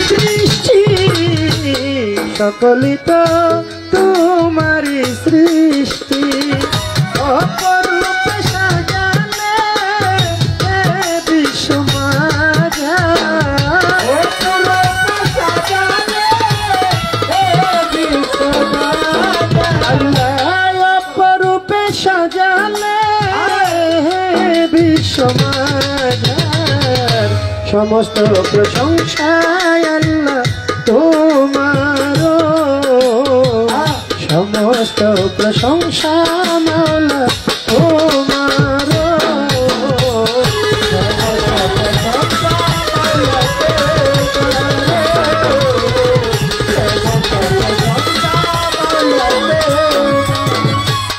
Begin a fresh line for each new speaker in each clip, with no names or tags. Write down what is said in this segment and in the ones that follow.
সৃষ্টি সকলই তো তোমারই সৃষ্টি অপরূপে সাজালে এ বিশ্ব মাঝার অপরূপে সাজালে এ বিশ্ব মাঝার আল্লাহ অপরূপে সাজালে বিশ্ব মাঝার সমস্ত প্রশংসায় আল্লাহ তোমার সমস্ত প্রশংসা মাওলা তোমার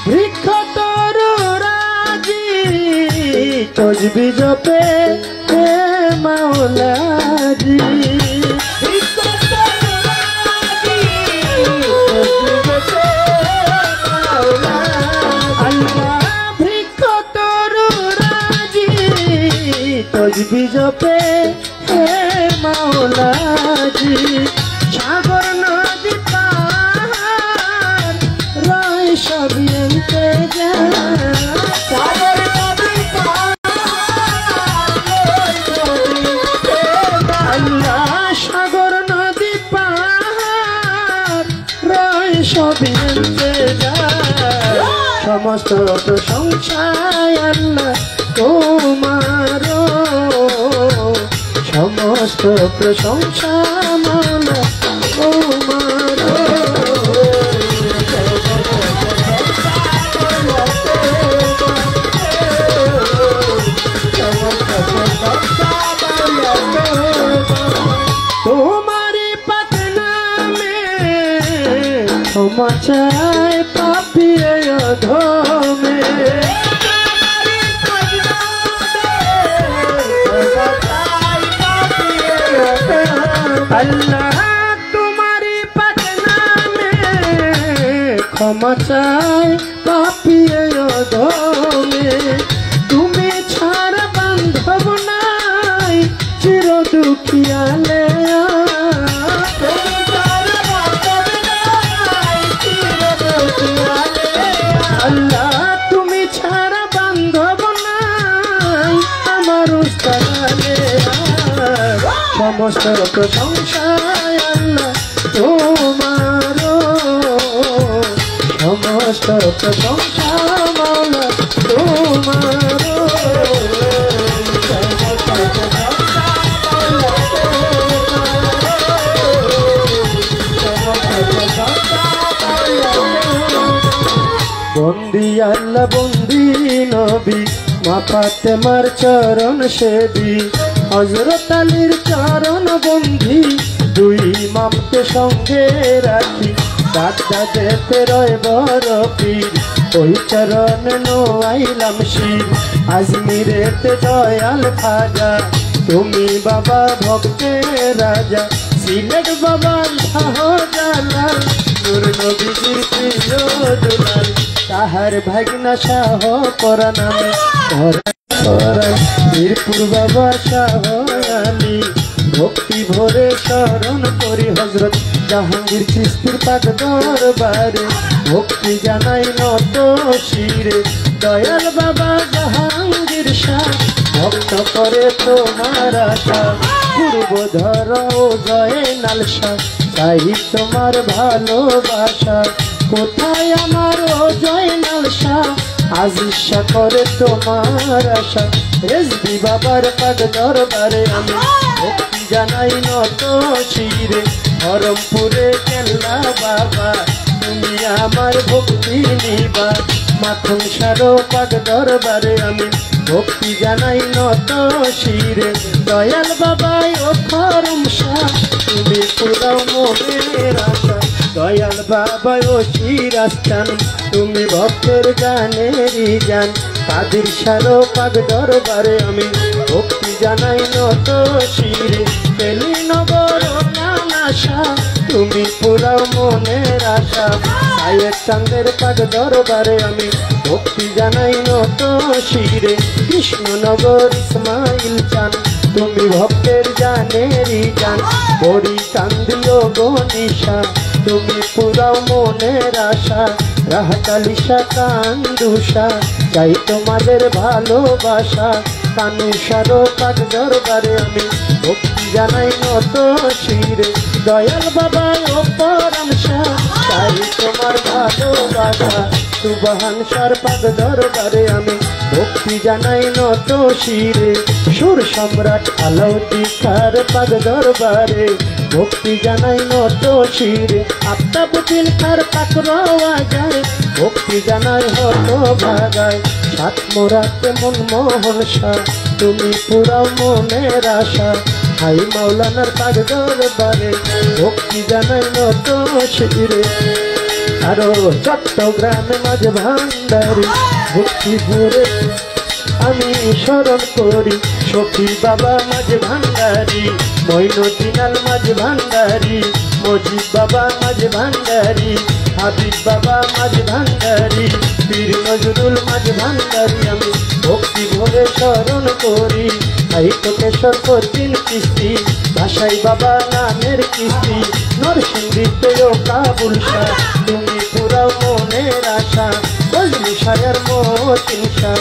বৃক্ষ তরু রাজি তসবি জপে হে মাওলাজি তসবি জপে হে মাওলাজি সাগর নদী পাহাড় রয় সবই এনতে যায় সাগর নদী আল্লাহ সাগর নদী পাহাড় রয় সবই এনতে যায় সমস্ত প্রশংসায় আল্লাহ তোমার সমস্ত প্রশংসা মাওলা তোমার তোমারি পাক নামে ক্ষমা চাই পাপী অধমে আল্লাহ তোমারি পাক নামে ক্ষমা চাই পাপী অধমে তুমি ছাড়া বান্ধব নাই চির দুঃখিয়ালে আল্লাহ তুমি ছাড়া বান্ধব নাই আমার উস্তাদে সমস্ত প্রশংসায় আল্লাহ তোমার সমস্ত প্রশংসা মাওলা তোমার বন্দি আল্লাহ বন্দি নবী মা ফাতেমার চরণ সেবী হযরত আলীর চরণ বন্ধি দুই ইমামকে সঙ্গে রাখি দাদা যেতে রয় বড় পীর ওই চরণে নোয়াইলাম শির আজমিরেতে দয়াল খাজা তুমি বাবা ভক্তের রাজা সিলেট বাবা শাহজালাল নূর নবীজির প্রিয় দুলাল তাহার ভাগনা শাহ করা নামে মিরপুর বাবা শাহ আলী ভক্তি ভরে স্মরণ করি হযরত জাহাঙ্গীর চিশতির পাক দরবারে ভক্তি জানাই নত শিরে দয়াল বাবা জাহাঙ্গীর শাহ ভক্ত করে তোমার আশা পূর্বধর ও জয়নাল শাহ চাই তোমার ভালোবাসা কোথায় আমার ও জয়নাল শাহ আজ ইচ্ছা করে তোমার আশা রেজবি বাবার পাক দরবারে আমি ভক্তি জানাই নত শিরে হরমপুরে কেল্লা বাবা তুমি আমার ভক্তি নিবা মাখন সারো পাক দরবারে আমি ভক্তি জানাই নত শিরে দয়াল বাবাই ও খরম শাহ তুমি পুরাও মনের আশা দয়াল বাবা ও শিরাস্তান তুমি ভক্তের গানেরই জান কাদির সারো পাক দরবারে আমি ভক্তি জানাই নত শিরে পেলি নগর নানাশা তুমি পুরাও মনের আশা সায়ের চাঁদের পাক দরবারে আমি ভক্তি জানাই নত শিরে কৃষ্ণনগর ইসমাইল চান তুমি ভক্তের জানেরই জান বড়ি কান্দিও গো নিশা তুমি পুরাও মনের আশা রাহাতালিশা কান্দুষা চাই তোমাদের ভালোবাসা কানুষারও পাক দরবারে আমি ভক্তি জানাই নত শিরে দয়াল বাবা ও পরম শাহ চাই তোমার ভালোবাসা সুবহান শাহর পাক দরবারে আমি ভক্তি জানাই নত শিরে সুর সম্রাট আলাউদ্দিন খার পাক দরবারে ভক্তি জানাই নত শিরে আফতাবুদ্দিন খার পাক রওয়া যায় ভক্তি জানাই হত ভাগায় সাত মোরাতে মন মোহন শাহ তুমি পুরাও মনের আশা হাই মাওলানার পাক দরবারে ভক্তি জানাই নত শিরে আরো চট্টগ্রামে মাঝে ভান্ডারি ভক্তি ভরে আমি স্মরণ করি সখী বাবা মাঝে ভান্ডারি মঈনুদ্দিন মাঝে ভান্ডারি মজিদ বাবা মাঝে ভান্ডারি হাবিব বাবা মাঝে ভান্ডারি পীর নজরুল মাঝে ভান্ডারি আমি ভক্তি ভরে স্মরণ করি কেশর কঠিন কিস্তি ভাষাই বাবা নামের কিস্তি নরসিংদীতেও কাবুল শাহ তুমি পুরাও মনের আশা বজলি শায়ার মতিন শাহ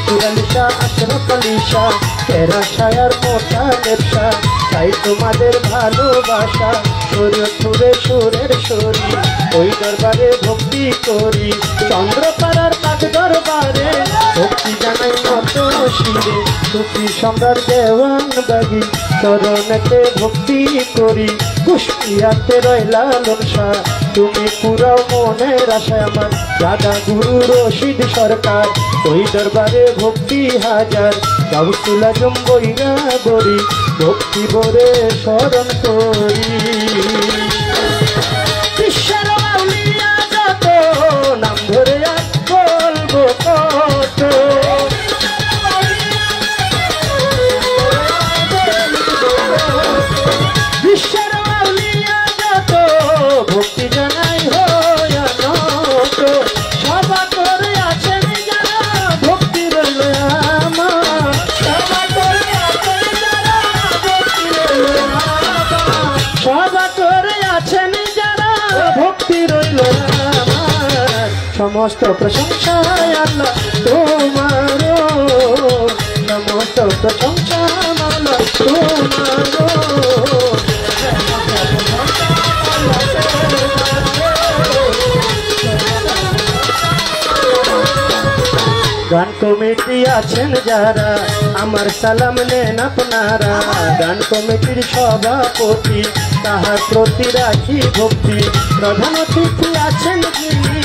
পুরালি শাহ আশরফ আলী শাহ তেরা শায়ার মোটা ব্যবসা তাই তোমাদের ভালোবাসা সুরে সুরের শরী ওই দরবারে ভক্তি করি চন্দ্রপাড়ার পাক দরবারে ভক্তি জানাই মত শিরে সুফি সম্রাট দেওয়ান বাগি চরণেতে ভক্তি করি কুষ্টিয়াতে রইলা লনসা তুমি পুরাও মনের আশায় আমার দাদা গুরু রশিদ সরকার ওই দরবারে ভক্তি হাজার গাউসুল আজম বইরা বরি ভক্তি ভরে স্মরণ করি বিশ্বের আউলিয়া যত নাম ধরে আর বলবো কত বিশ্বের আউলিয়া যত ভক্তি জানাই হইয়া নত সভা করে আছেন যারা ভক্তি রইল আমার সভা করে আছেন যারা ভক্তি রইল আমার সভা করে আছেন যারা ভক্তি রইল আমার সমস্ত প্রশংসা আল্লাহ তোমার সমস্ত প্রশংসা আল্লাহ তোমার গান কমিটি আছেন যারা আমার সালাম নেন আপনারা গান কমিটির সভাপতি তাহার প্রতি রাখি ভক্তি প্রধান অতিথি আছেন যিনি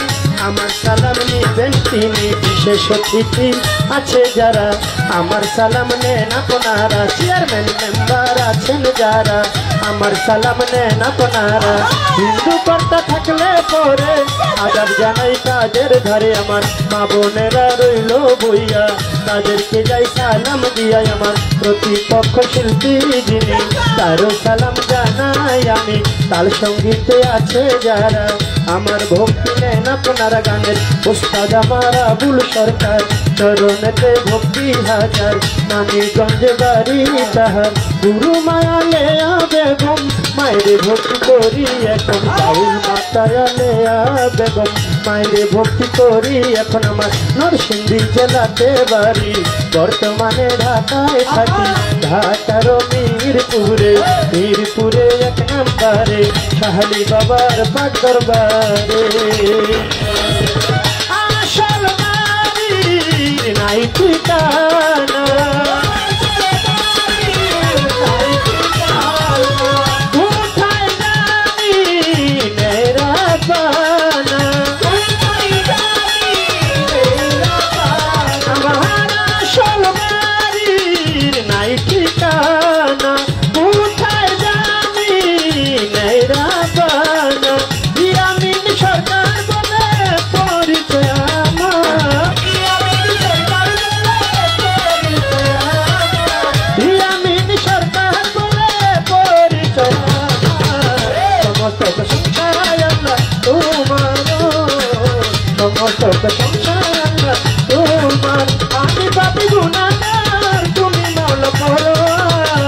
আমার সালাম নিবেন তিনি বিশেষ অতিথি আছে যারা আমার সালাম নেন আপনারা চেয়ারম্যান মেম্বার আছেন যারা আমার সালাম নেন আপনারা হিন্দু কর্তা থাকলে পরে আদাব জানাই তাদের ধারে আমার মা বোনেরা রইল বইয়া তাদেরকে যাই সালাম দিয়া আমার প্রতিপক্ষ শিল্পী যিনি তারও সালাম জানাই আমি তাল সঙ্গীতে আছে যারা আমার ভক্তি নেন আপনারা গানের উস্তাদ আমার আবুল সরকার চরণেতে ভক্তি হাজার নানিগঞ্জে বাড়ি তাহার গুরু মায়া লেয়া বেগম মায়েরে ভক্তি করি এখন বাউল মাতায়া লেয়া বেগম মায়েরে ভক্তি করি এখন আমার নরসিংদী জেলাতে বাড়ি বর্তমানে ঢাকায় থাকি ঢাকার মিরপুরে এক নাম্বারে শাহালি বাবার পাক দরবারে আসল বাড়ি নাই ঠিকানা কোথায় জানি মেরা বানা আমার আসল বাড়ির নাই ঠিকানা কোথায় জানি মেরা বানা ইয়ামিন সরকার বলে পরিচয় আমার ইয়ামিন সরকার বলে পরিচয় সমস্ত প্রশংসা আল্লাহ তোমার সমস্ত প্রশংসা আল্লাহ তোমার আমি পাপী গুনাহগার তুমি মাওলা পরোয়ার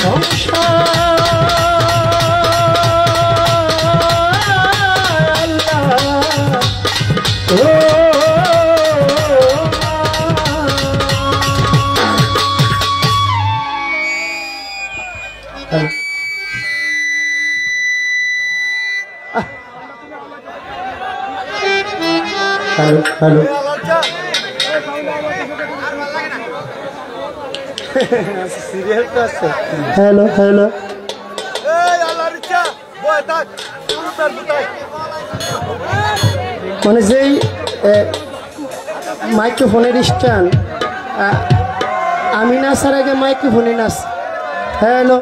প্রশংসা হ্যালো হ্যালো সিরিয়াল তো আছে হ্যালো হ্যালো মানে যেই মাইক্রোফোনের স্ট্যান্ড আমি নাচার আগে মাইক্রোফোনে নাচ হ্যালো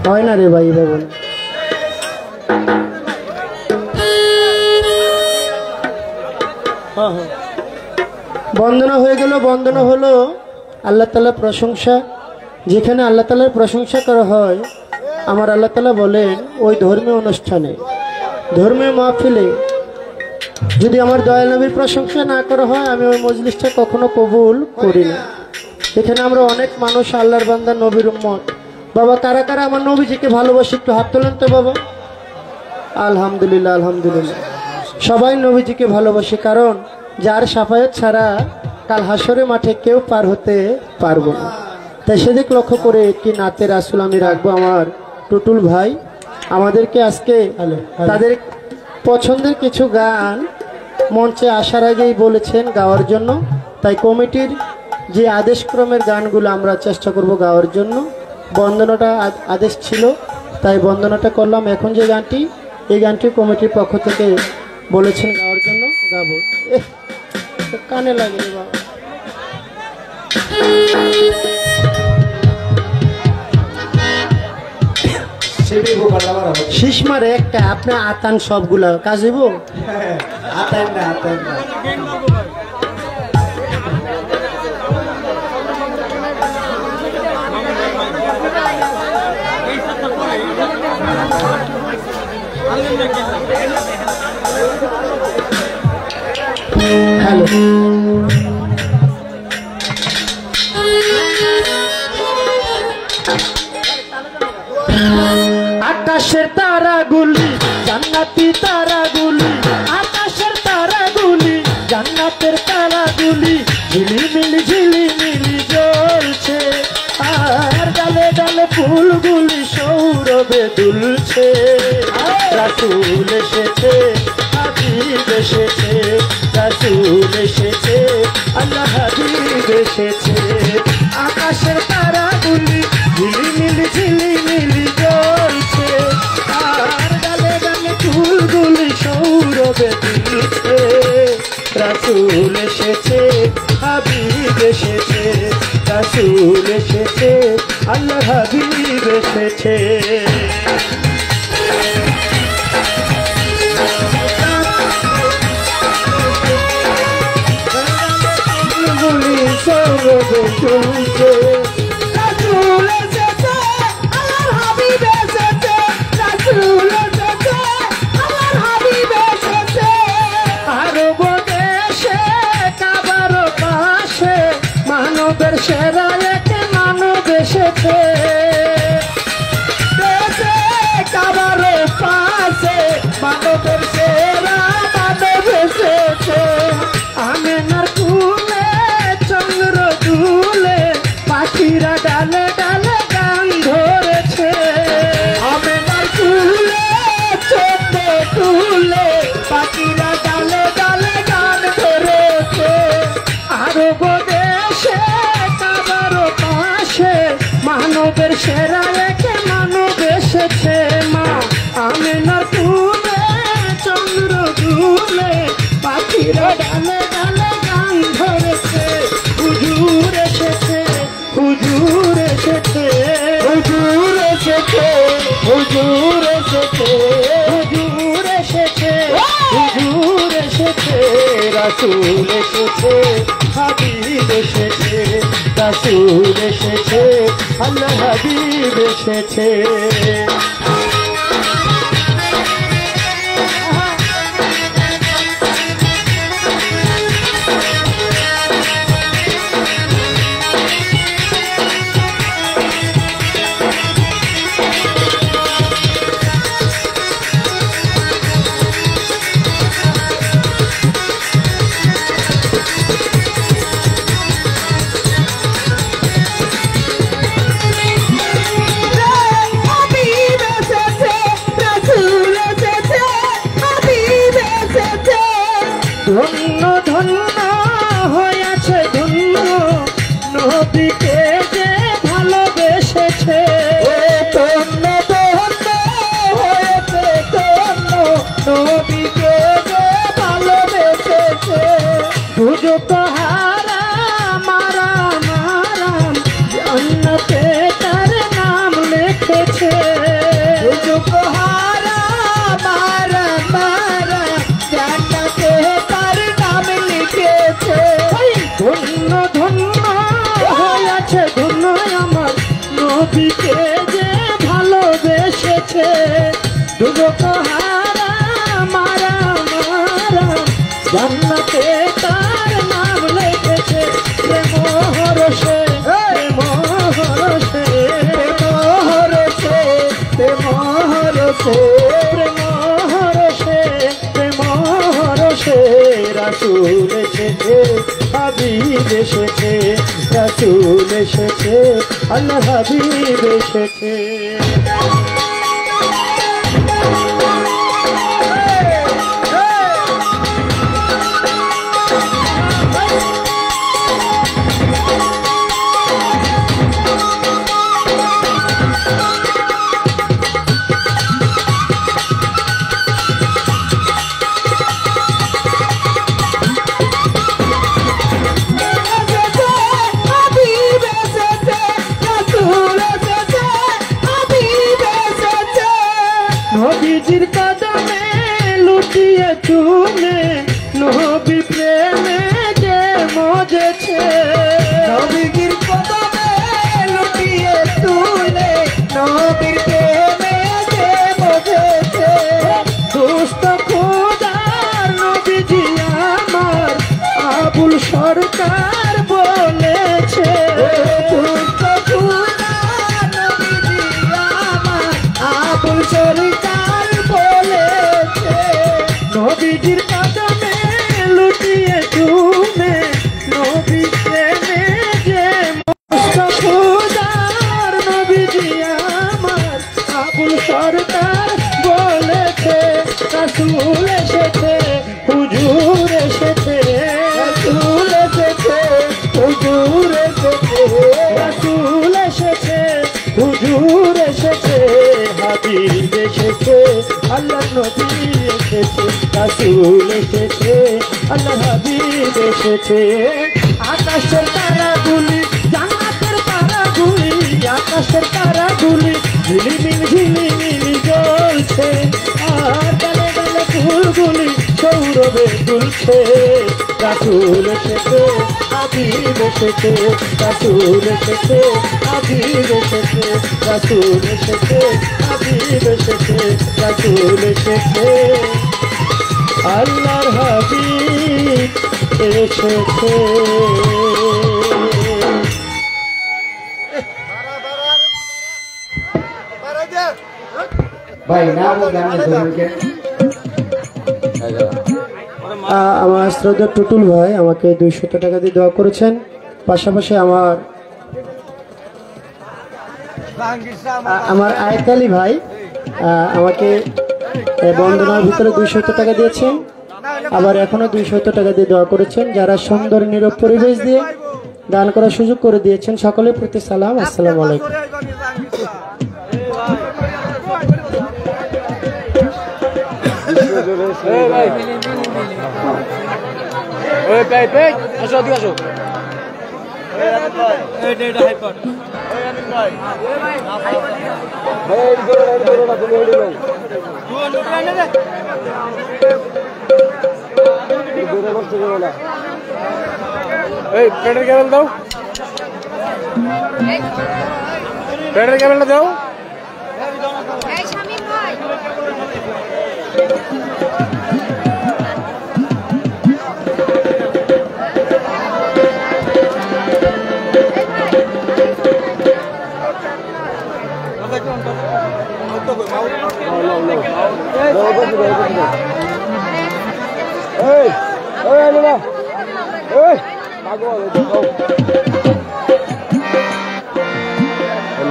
হয় না রে ভাই বাবন বন্দনা হয়ে গেল বন্দনা হলো আল্লাহ তাআলার প্রশংসা যেখানে আল্লাহ তাআলার প্রশংসা করা হয় আমার আল্লাহ তাআলা বলেন ওই ধর্মীয় অনুষ্ঠানে ধর্মীয় মাহফিলে যদি আমার দয়াল নবীর প্রশংসা না করা হয় আমি ওই মজলিসটা কখনো কবুল করি না এখানে আমরা অনেক মানুষ আল্লাহর বান্দা নবীর উম্মত বাবা কারা কারা আমার নবীজিকে ভালোবাসি একটু হাত তোলেন তো বাবা আলহামদুলিল্লাহ আলহামদুলিল্লাহ সবাই নবীজিকে ভালোবাসি কারণ যার সাফায়াত ছাড়া কাল হাসরের মাঠে কেউ পার হতে পারবো না তাই সেদিক লক্ষ্য করে একটি নাতের আসল আমি রাখবো আমার টুটুল ভাই আমাদেরকে আজকে তাদের পছন্দের কিছু গান মঞ্চে আসার আগেই বলেছেন গাওয়ার জন্য তাই কমিটির যে আদেশক্রমের গানগুলো আমরা চেষ্টা করব গাওয়ার জন্য বন্দনাটা আদেশ ছিল তাই বন্দনাটা করলাম এখন যে গানটি এই গানটি কমিটির পক্ষ থেকে বলেছেন গাওয়ার জন্য গাবো কানে লাগে বাবা শীষ মারে একটা আপনি আতান সবগুলা কাজ হইব আতান না আতান না হ্যালো আকাশের তারাগুলি জান্নাতি তারাগুলি আকাশের তারাগুলি জান্নাতের তারাগুলি ঝিলিমিলি জ্বলছে আর ডালে ডালে ফুলগুলি সৌরভে দুলছে রাসূল এসেছে হাবিব এসেছে রাসূল এসেছে আল্লাহ হাবিব এসেছে আকাশের তারাগুলি ঝিলিমিলি জ্বলছে আর ডালে ডালে ফুলগুলি সৌরভে দুলছে রাসূল এসেছে হাবিব এসেছে রাসূল এসেছে আল্লাহ হাবিব এসেছে সৌরভে দুলছে রাসূল এসেছে আল্লাহ হাবিব এসেছে রাসূল এসেছে আল্লাহ হাবিব এসেছে আরব দেশে কাবার পাশে মানবের সেরা এক মানব এসেছে দেশে কাবার পাশে মানবের সেরা মানব এসেছে আমেনার কুলে চন্দ্র দুলে পাখিরা ডালে ডালে গান ধরেছে আমেনার কুলে চন্দ্র দুলে পাখিরা ডালে ডালে গান ধরেছে আরব দেশে কাবার পাশে মানবের সেরা এক মানব এসেছে মা আমেনার কুলে চন্দ্র দুলে পাখিরা ডালে ডালে গান ধরেছে হুজুর এসেছে হুজুর এসেছে হুজুর এসেছে হুজুর এসেছে হুজুর এসেছে হুজুর এসেছে রাসূল এসেছে হাবিব এসেছে রাসূল এসেছে আল্লাহ হাবিব এসেছে নবীকে যে ভালোবেসেছে দুজক হারাম আরাম আরাম জান্নাতে তার নাম লিখেছে দুজক হারাম আরাম আরাম জান্নাতে তার নাম লিখেছে ধন্য ধন্য হয়েছে ধন্য আমার নবীকে যে ভালোবেসেছে দুজক হারাম আরাম আরাম জান্নাতে তার নাম লিখেছে প্রেম হরসে প্রেম হরসে প্রেম হরসে প্রেম হরসে প্রেম হরসে রাসূল এসেছে হাবিব এসেছে রাসূল এসেছে আল্লাহ হাবিব এসেছে নবীজির কদমে লুটিয়ে চুমে নবী প্রেমে যে মজেছে নবীজির কদমে লুটিয়ে চুমে নবীর প্রেমে যে মজেছে দুষ্ট খোদার নবীজি আমার আবুল সরকার বলেছে দুষ্ট খোদার নবীজি আমার আবুল সরকার বলেছে নবীজির কদমে লুটিয়ে চুমে নবী প্রেমে যে মস্ত খোদার নবীজি আমার আবুল সরকার বলেছে রাসূল এসেছে হুজুর এসেছে রাসূল এসেছে হুজুর এসেছে রাসূল এসেছে হুজুর এসেছে হাবিব এসেছে আল্লাহ নবী এসেছে রাসূল এসেছে আল্লাহ হাবিব এসেছে আকাশের তারাগুলি জান্নাতের তারাগুলি আকাশের তারাগুলি ঝিলিমিলি জ্বলছে আর ডালে ডালে ফুলগুলি সৌরভে দুলছে রাসূল এসেছে হাবিব এসেছে রাসূল এসেছে হাবিব এসেছে রাসূল এসেছে হাবিব এসেছে রাসূল এসেছে আল্লাহর হাবিব এসেছে ভাই নাম আমার শ্রদ্ধা টুটুল ভাই আমাকে 200 টাকা দিয়ে দোয়া করেছেন পাশাপাশি আমার আয়েত আলী ভাই আমাকে বন্দনার ভিতরে 200 টাকা দিয়েছেন আবার এখনো 200 টাকা দিয়ে দোয়া করেছেন যারা সুন্দর নীরব পরিবেশ দিয়ে দান করার সুযোগ করে দিয়েছেন সকলের প্রতি সালাম আসসালামু আলাইকুম পেটের কেবল দাও পেটের কেবলটা দাও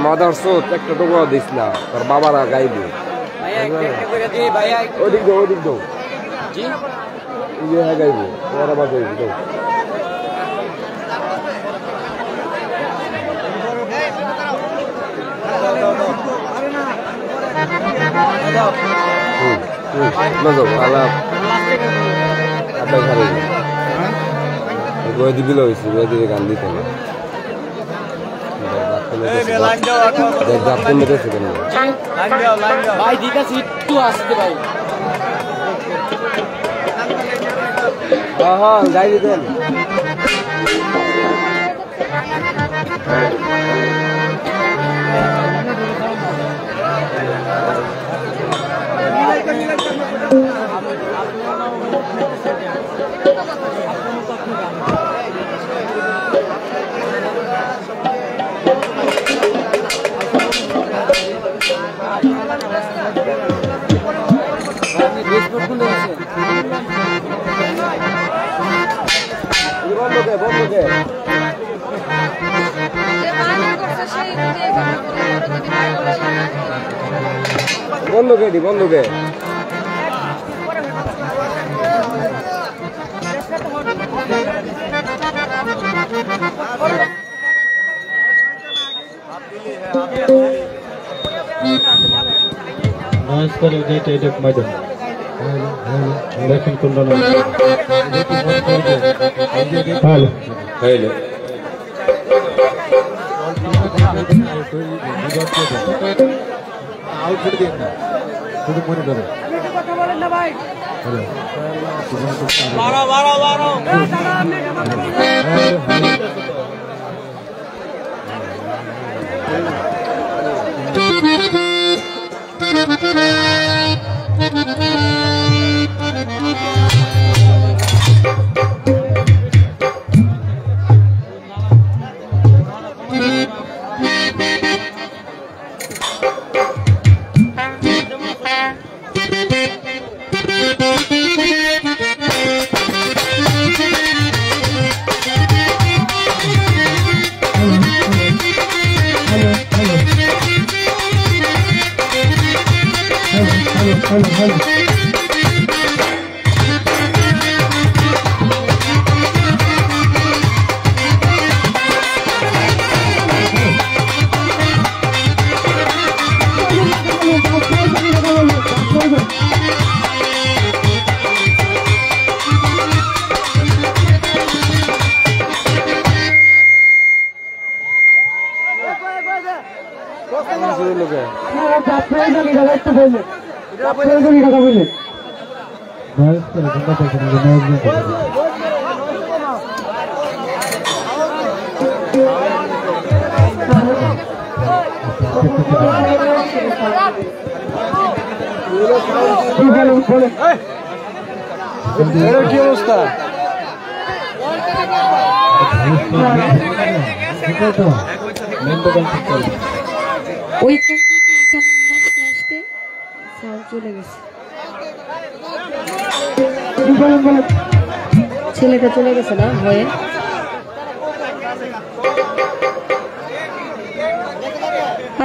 মাদার সোত একটা টোকা দিস না তোর বাবারা গাইবে ওদিক দো ইয়ে গাইবে ওরা বাজাইবে দাও
Masuk alam. Apa yang hari ini? Gue di bilau isi, gue di ganti tuh. Jatuh itu sebenarnya.
Lanjut. Baik, kita situ asli baik.
Oh, enggak gitu. বন্ধুকে দি বন্ধুকে
দেখেন কোনটা না হ্যালো
হইলো
আউটপুট দিন না শুধু মনে করে
কি অবস্থা
ওই চলে গেছে ছেলেটা চলে গেছে না ভয়ে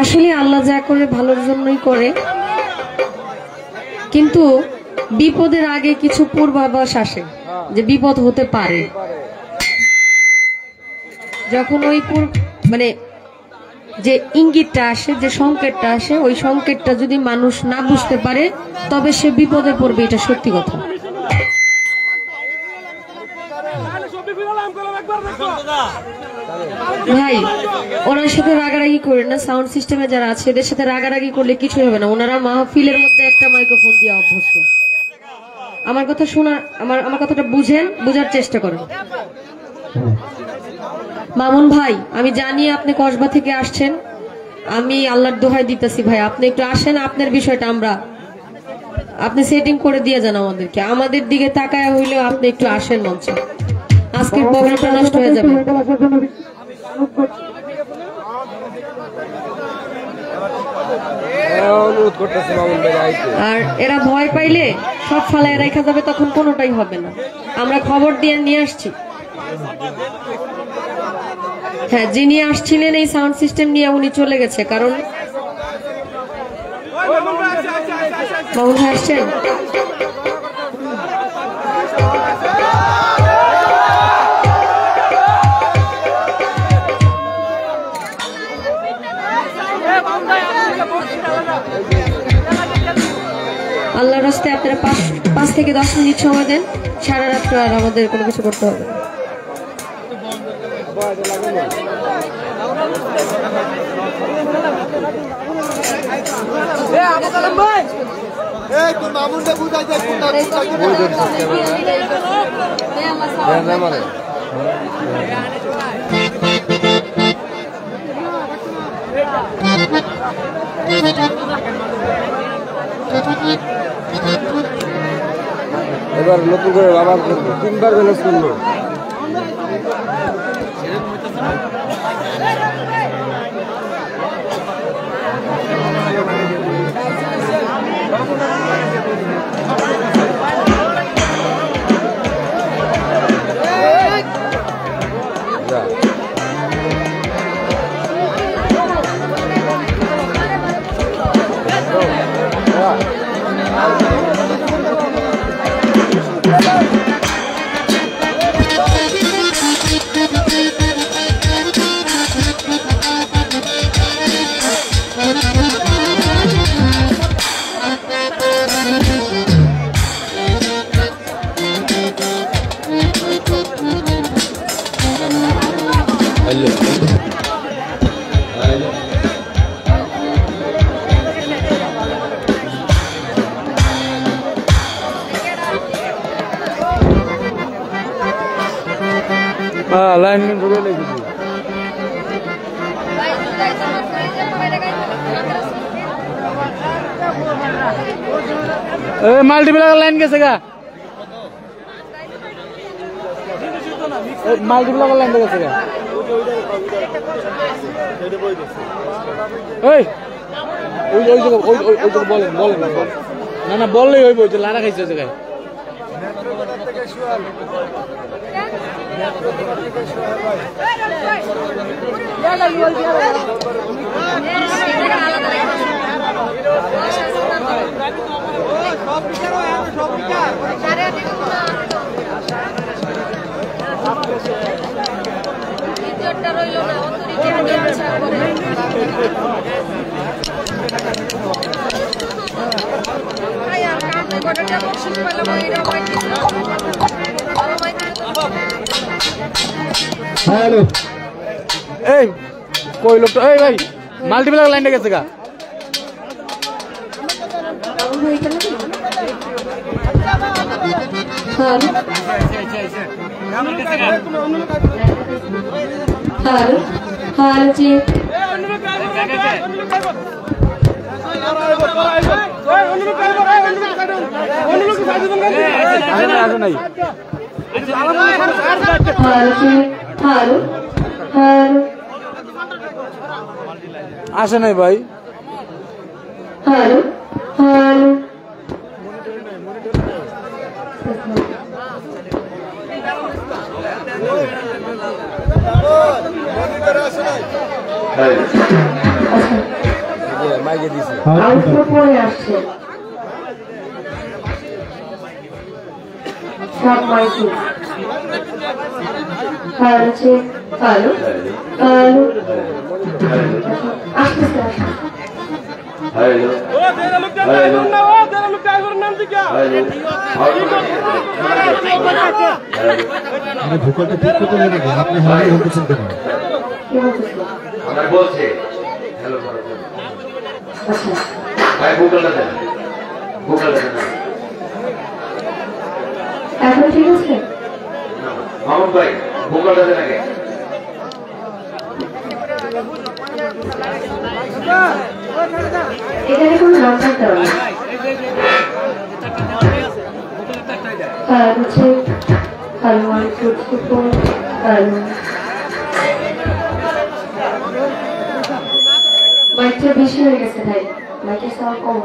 আসলে আল্লাহ যা করে ভালোর জন্যই করে কিন্তু বিপদের আগে কিছু পূর্বাভাস আসে যে বিপদ হতে পারে যখন ওই মানে যে ইঙ্গিতটা আসে যে সংকেতটা আসে ওই সংকেতটা যদি মানুষ না বুঝতে পারে তবে সে বিপদে পড়বে এটা সত্যি কথা ভাই ওনার সাথে রাগারাগি করে না সাউন্ড সিস্টেমে যারা আছে এদের সাথে রাগারাগি করলে কিছু হবে না ওনারা মাহফিলের মধ্যে একটা মাইক্রোফোন দিয়ে অভ্যস্ত আমার কথা শোনার আমার কথাটা বুঝার চেষ্টা করেন মামুন ভাই আমি জানি আপনি কসবা থেকে আসছেন আমি আল্লাহর দোহাই দিতেছি ভাই আপনি একটু আসেন আপনার বিষয়টা আপনি সেটিং করে দিয়ে যান আমাদেরকে আমাদের দিকে তাকায় হইলেও আপনি একটু আসেন মঞ্চে আজকের প্রোগ্রামটা নষ্ট হয়ে যাবে আর এরা ভয় পাইলে সব ফালায় রেখা যাবে তখন কোনোটাই হবে না আমরা খবর দিয়ে নিয়ে আসছি হ্যাঁ যিনি আসছিলেন এই সাউন্ড সিস্টেম নিয়ে উনি চলে গেছে কারণ মামুন ভাই আসছেন আল্লাহর রাস্তায় আপনি আপনারা 5 থেকে 10 মিনিট সময় দেন, সারা রাত্র আর আমাদের কোনো কিছু করতে হবে না।
এবার নতুন করে আবার 3বার ব্যালেন্স করলো। লাইনম্যান ধরে লেগেছি। মাল্টিপ্লার লাইন গেছে গা, মাল্টিপ্লার লাইন গেছে গা। ওই ওই ওই ওই ওই বলেন বলেন না না বললেই হইব, ওই যে লারা খাইছে জায়গায়।
হ্যালো,
এই কই লোকটা, এই ভাই মাল্টিপ্লার লাইনটা গেছে গা। আসে নাই ভাই। মাইকে দিছে
সব মাইকে হচ্ছে হ্যালো হ্যালো আস্তে
হ্যালো হ্যালো ভূকলটা ঠিক করতে লাগে, আপনি হ্যালো বলতেছেন কেন? আমার বলছে হ্যালো করো ভাই, ভূকলটা দেন, ভূকলটা দেন।
এখন ঠিক আছে
মামুন ভাই, ভূকলটা দেন আগে।
এখানে কোনো নাম্বার দেওয়া নেই। হচ্ছে হ্যালো 1 2 3 4 হ্যালো। মাইকটা বেশি হয়ে গেছে ভাই, মাইকের সাউন্ড কম।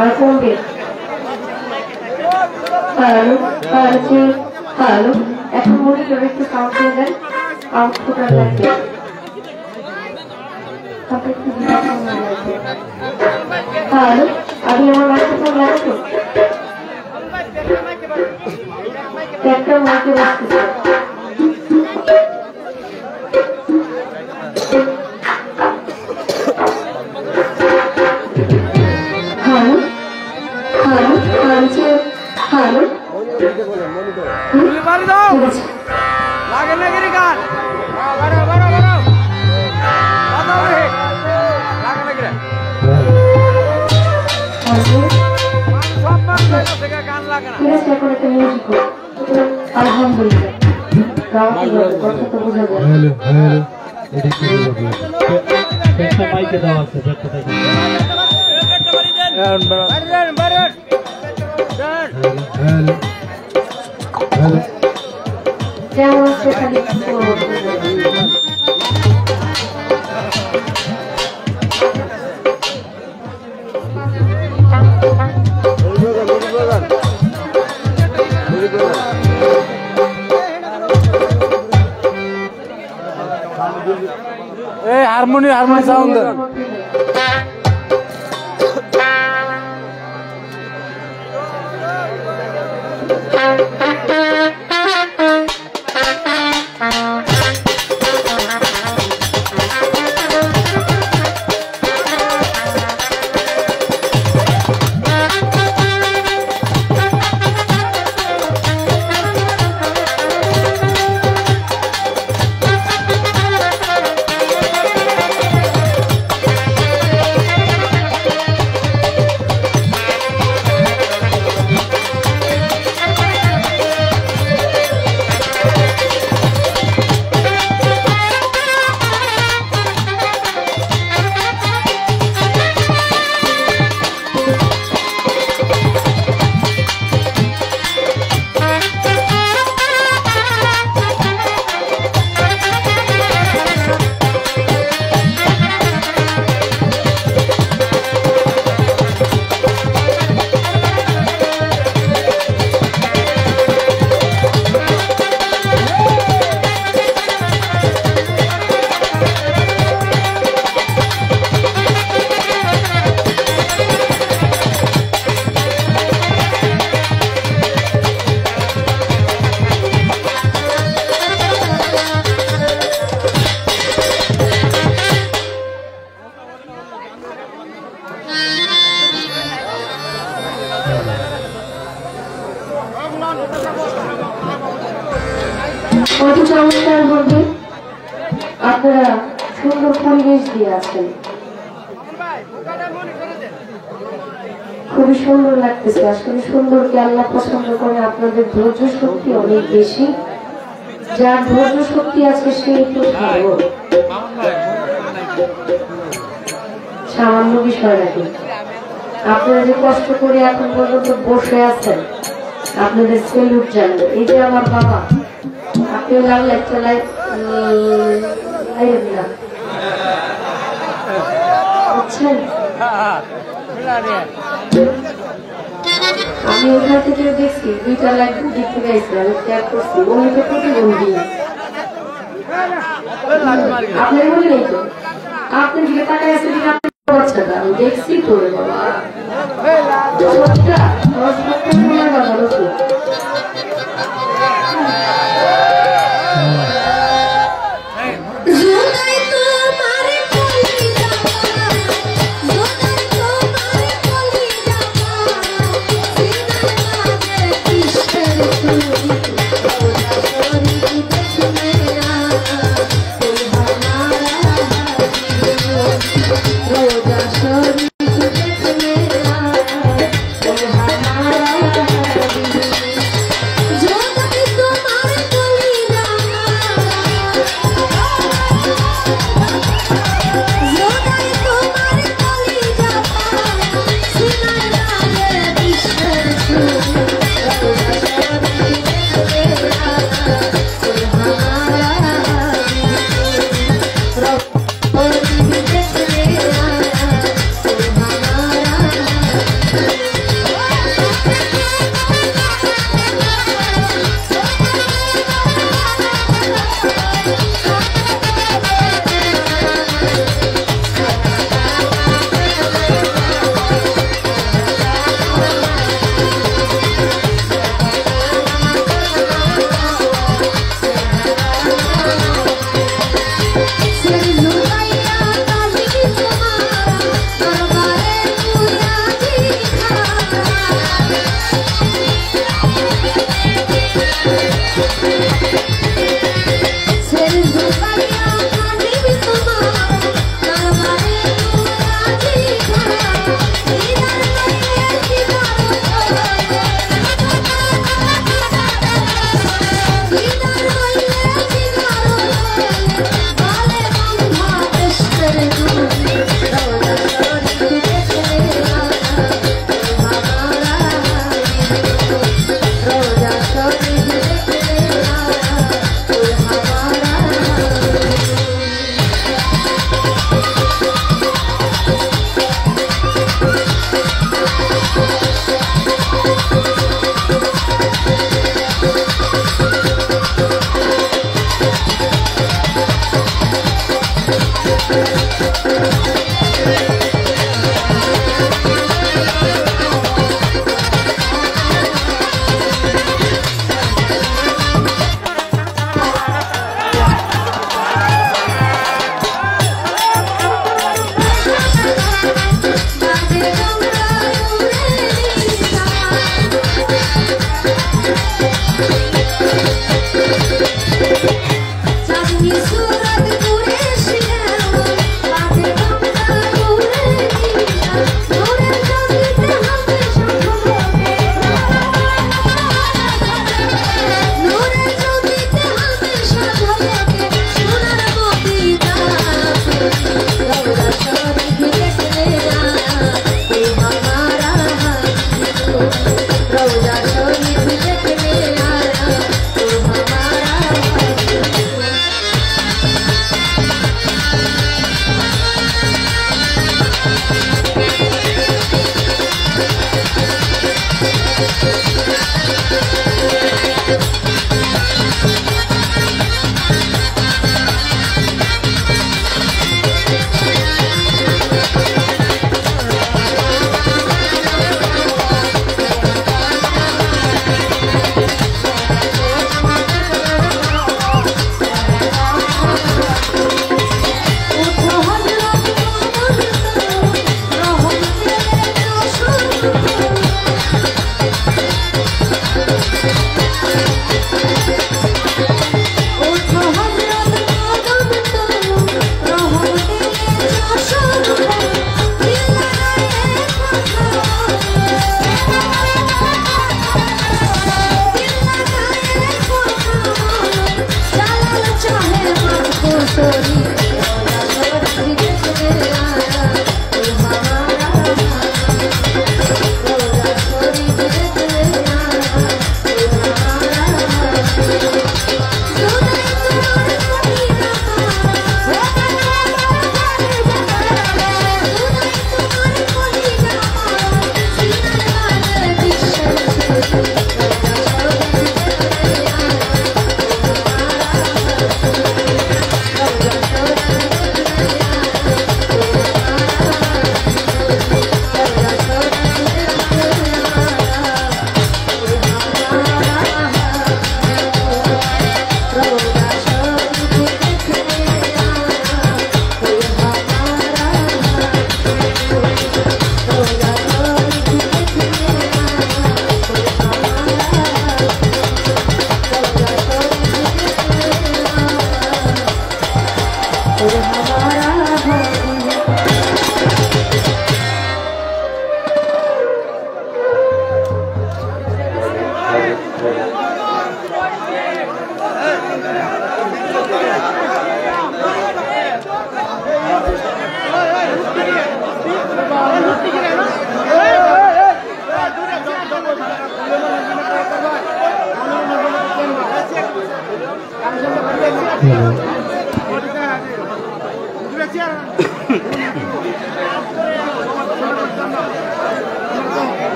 আর কমবে। হ্যালো হচ্ছে হ্যালো, এখন মনিটর একটু সাউন্ড দিয়ে দেন, আউটপুট আর লাগবে। হ্যালো, আপনি আমার মাইক্রোফোন লাগাতো? একটা মাকে রাখতেছে হ্যালো হ্যালো হ্যালো হ্যালো আলহামদুলিল্লাহ কথা তো বোঝা যায়
হ্যালো হ্যালো এটা কি বলবো একটা মাইকে দাও আছে একটা থেকে হ্যালো হ্যালো
কেমন আছে খালি
হারমোনি সাউন্ড
অতি চমৎকার ভাবে আপনারা সুন্দর পরিবেশ দিয়ে আছেন, খুবই সুন্দর লাগতেছে। আসলে সুন্দরকে আল্লাহ পছন্দ করে। আপনাদের ধৈর্য শক্তি অনেক বেশি, যার ধৈর্য শক্তি আছে সে একটু সামান্য বিষয় নাকি। আপনারা যে কষ্ট করে এখন পর্যন্ত বসে আছেন, আপনাদের সেলুট জানবে। এই যে আমার বাবা, আপনি লাল লাইট চালাই বুঝছেন, আমি ওখান থেকে দেখছি 2টা লাইট দিক থেকে আইসি, আমি ত্যাগ করছি। উনি তো প্রতিবন্ধী, আপনার মনে নেই তো? আপনার দিকে তাকাই আছে দিকে আপনি বাচ্চাটা আমি দেখছি তো বাবা,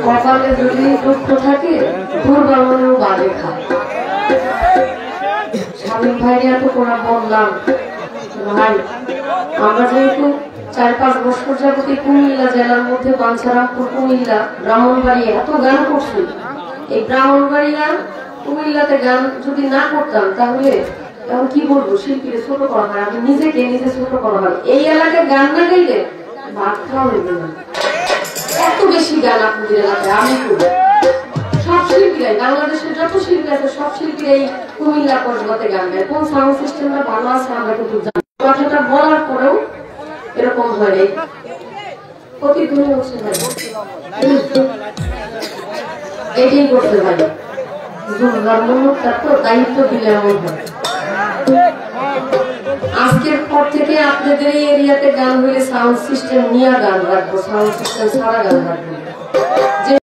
কপালে যদি দুঃখ থাকে দুর্বলের বাজে খায়। স্বামী ভাইরা তো কোনা বললাম ভাই আমরা যেহেতু 4-5 বছর যাবত কুমিল্লা জেলার মধ্যে বাঞ্ছারামপুর কুমিল্লা ব্রাহ্মণবাড়ি এত গান করছি, এই ব্রাহ্মণবাড়ি গান কুমিল্লাতে গান যদি না করতাম তাহলে এখন কি বলবো শিল্পীর ছোট করা হয়, আমি নিজেকে নিজে ছোট করা হয়। এই এলাকায় গান না গাইলে ভাত খাওয়া হইবে না, এত বেশি গান আপনাদের এলাকায় আমি করি। সব শিল্পীরাই বাংলাদেশের যত শিল্পী আছে সব শিল্পীরাই কুমিল্লা কসবাতে গান গায়। কোন সাউন্ড সিস্টেমটা ভালো আছে আমরা কিন্তু জানি। কথাটা বলার পরেও এরকম হয় প্রতিধ্বনি হচ্ছে না, এটাই করতে পারি। দায়িত্ব দিলে এমন হয়। আজকের পর থেকে আপনাদের এই এরিয়াতে গান হলে সাউন্ড সিস্টেম নিয়ে গান রাখবো, সাউন্ড সিস্টেম ছাড়া গান রাখবো।